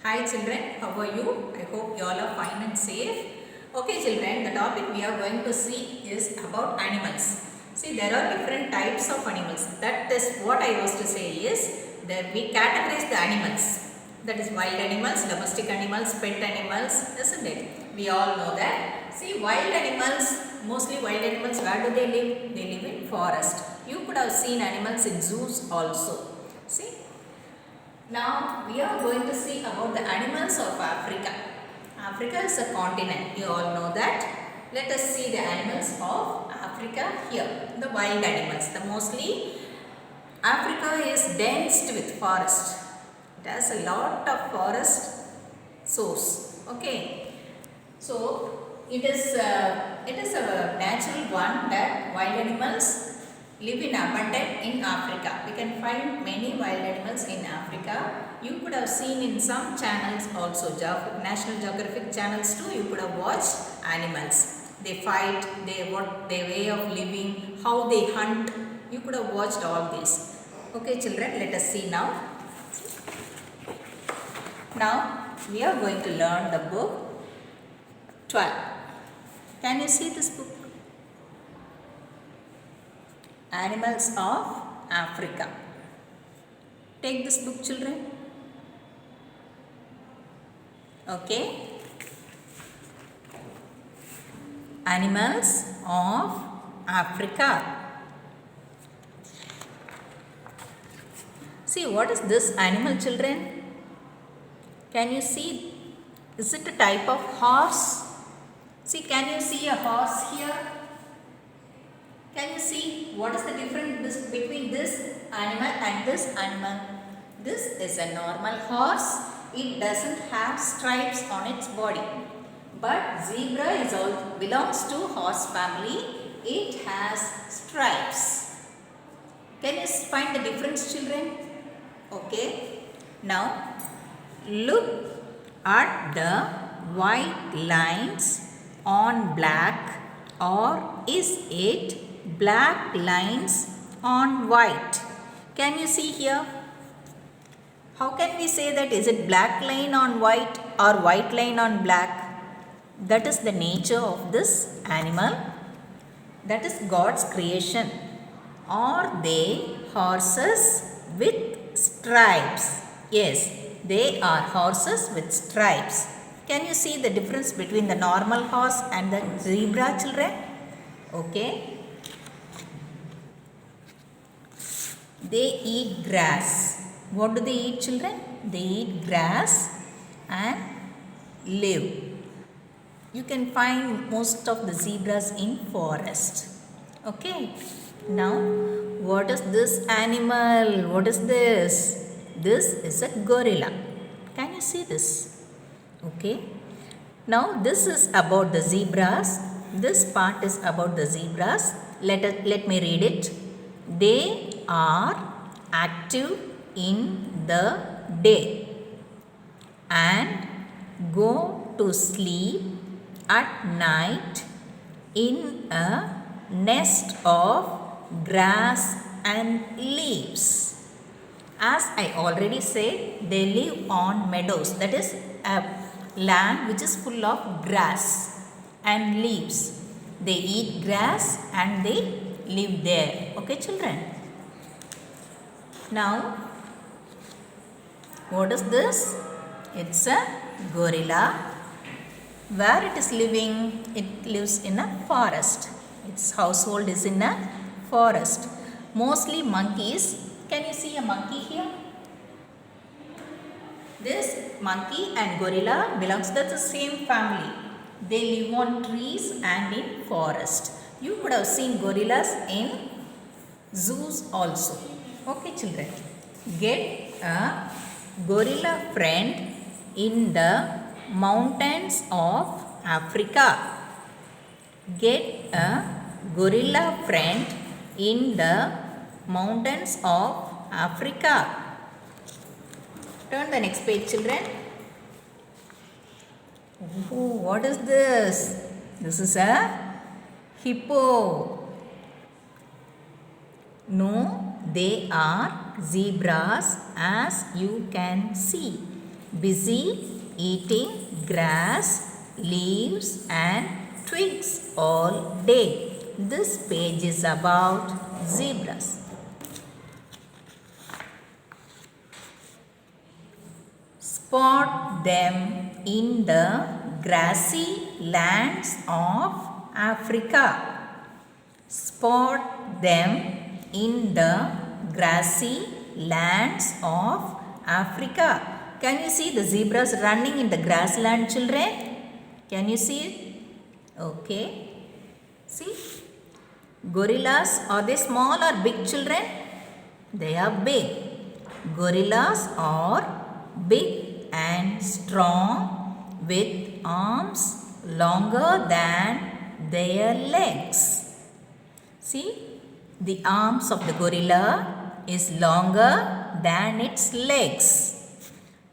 Hi children, how are you? I hope you all are fine and safe. Okay children, the topic we are going to see is about animals. See, there are different types of animals. That is what I was to say is that we categorize the animals. That is wild animals, domestic animals, pet animals, isn't it? We all know that. See, wild animals, mostly wild animals, where do they live? They live in forest. You could have seen animals in zoos also. See, now we are going to see about the animals of Africa. Africa is a continent, you all know that. Let us see the animals of Africa here, the wild animals. The mostly Africa is dense with forest. It has a lot of forest source. Okay. So it is a natural one that wild animals live in abundant in Africa. We can find many wild animals in Africa. You could have seen in some channels also, National Geographic channels too. You could have watched animals. They fight, their way of living, how they hunt. You could have watched all this. Okay, children, let us see now. Now we are going to learn the book 12. Can you see this book? Animals of Africa. Take this book, children. Okay. Animals of Africa. See, what is this animal, children? Can you see? Is it a type of horse? See, can you see a horse here? Can you see what is the difference between this animal and this animal? This is a normal horse. It doesn't have stripes on its body. But zebra is all belongs to horse family. It has stripes. Can you find the difference, children? Okay. Now look at the white lines on black, or is it black lines on white? Can you see here? How can we say that is it black line on white or white line on black? That is the nature of this animal. That is God's creation. Are they horses with stripes? Yes, they are horses with stripes. Can you see the difference between the normal horse and the zebra, children? Okay. They eat grass. What do they eat, children? They eat grass and live. You can find most of the zebras in forest. Okay. Now, what is this animal? What is this? This is a gorilla. Can you see this? Okay. Now, this is about the zebras. This part is about the zebras. Let me read it. They are active in the day and go to sleep at night in a nest of grass and leaves. As I already said, they live on meadows, that is a land which is full of grass and leaves. They eat grass and they live there. Okay, children? Now, what is this? It's a gorilla. Where it is living? It lives in a forest. Its household is in a forest. Mostly monkeys. Can you see a monkey here? This monkey and gorilla belongs to the same family. They live on trees and in forest. You could have seen gorillas in zoos also. Okay, children. Get a gorilla friend in the mountains of Africa. Get a gorilla friend in the mountains of Africa. Turn the next page, children. Oh, what is this? This is a hippo. No, they are zebras, as you can see. busy eating grass, leaves and twigs all day. This page is about zebras. Spot them in the grassy lands of Africa. Spot them in the grassy lands of Africa. Can you see the zebras running in the grassland, children? Can you see it? Okay. See? Gorillas, are they small or big, children? They are big. Gorillas are big and strong with arms longer than their legs. See, the arms of the gorilla is longer than its legs.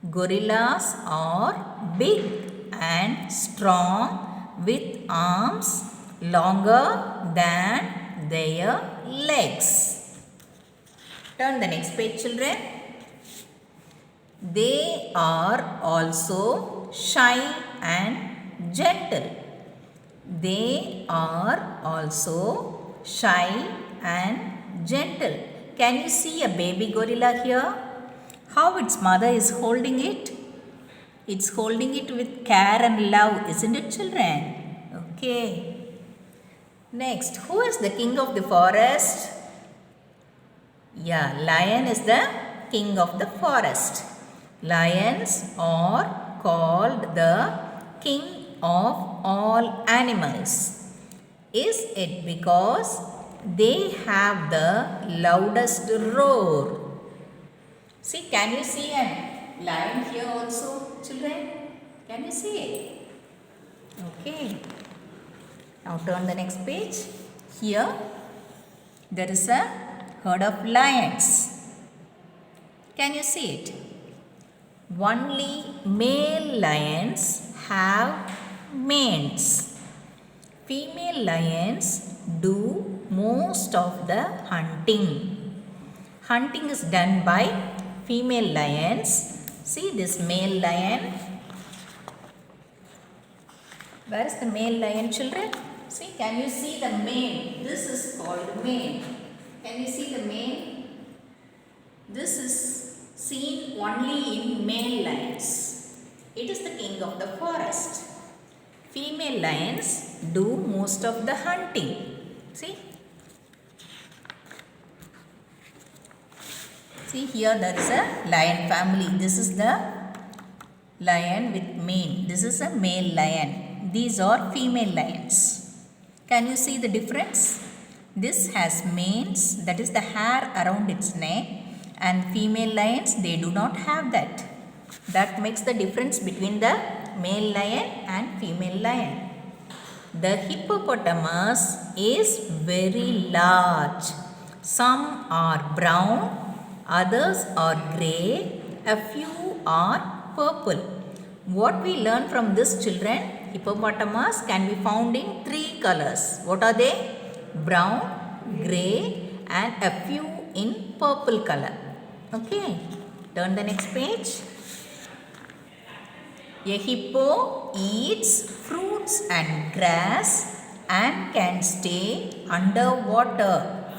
Gorillas are big and strong with arms longer than their legs. Turn the next page, children. They are also shy and gentle. They are also shy and gentle. Can you see a baby gorilla here? How its mother is holding it? It's holding it with care and love, isn't it, children? Okay. Next, who is the king of the forest? Yeah, lion is the king of the forest. Lions are called the king of all animals. Is it because they have the loudest roar? See, can you see a lion here also, children? Can you see it? Okay. Now turn the next page. Here, there is a herd of lions. Can you see it? Only male lions have manes. Female lions do most of the hunting. Hunting is done by female lions. See this male lion. Where is the male lion, children? See, can you see the mane? This is called mane. Can you see the mane? This is seen only in male lions. It is the king of the forest. Female lions do most of the hunting. See? See here there is a lion family. This is the lion with mane. This is a male lion. These are female lions. Can you see the difference? This has manes, that is the hair around its neck, and female lions, they do not have that. That makes the difference between the male lion and female lion. The hippopotamus is very large. Some are brown, others are grey, a few are purple. What we learn from this, children? Hippopotamus can be found in 3 colors. What are they? Brown, grey and a few in purple color. Okay, turn the next page. A hippo eats fruits and grass and can stay underwater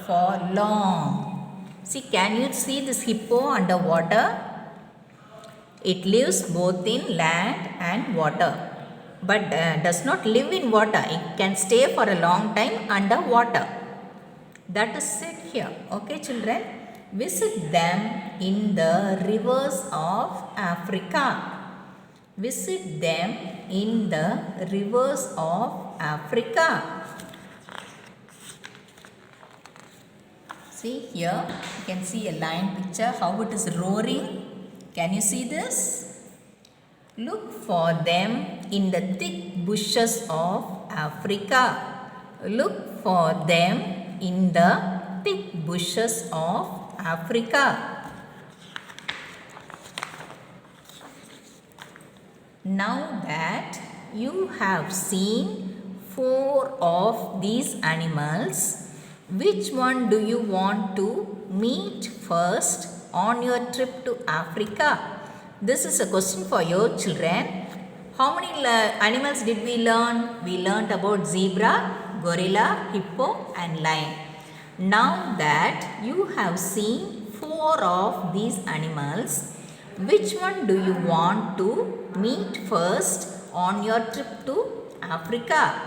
for long. See, can you see this hippo underwater? It lives both in land and water, but does not live in water. It can stay for a long time underwater. That is said here. Okay, children. Visit them in the rivers of Africa. Visit them in the rivers of Africa. See here, you can see a lion picture, how it is roaring. Can you see this? Look for them in the thick bushes of Africa. Look for them in the thick bushes of Africa. Now that you have seen 4 of these animals, which one do you want to meet first on your trip to Africa? This is a question for your children. How many animals did we learn? We learned about zebra, gorilla, hippo and lion. Now that you have seen 4 of these animals, which one do you want to meet first on your trip to Africa?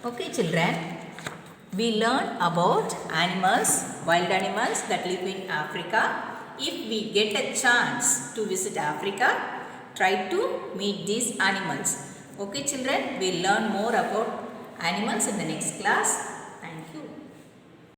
Okay children, we learned about animals, wild animals that live in Africa. If we get a chance to visit Africa, try to meet these animals. Okay children, we'll learn more about animals in the next class.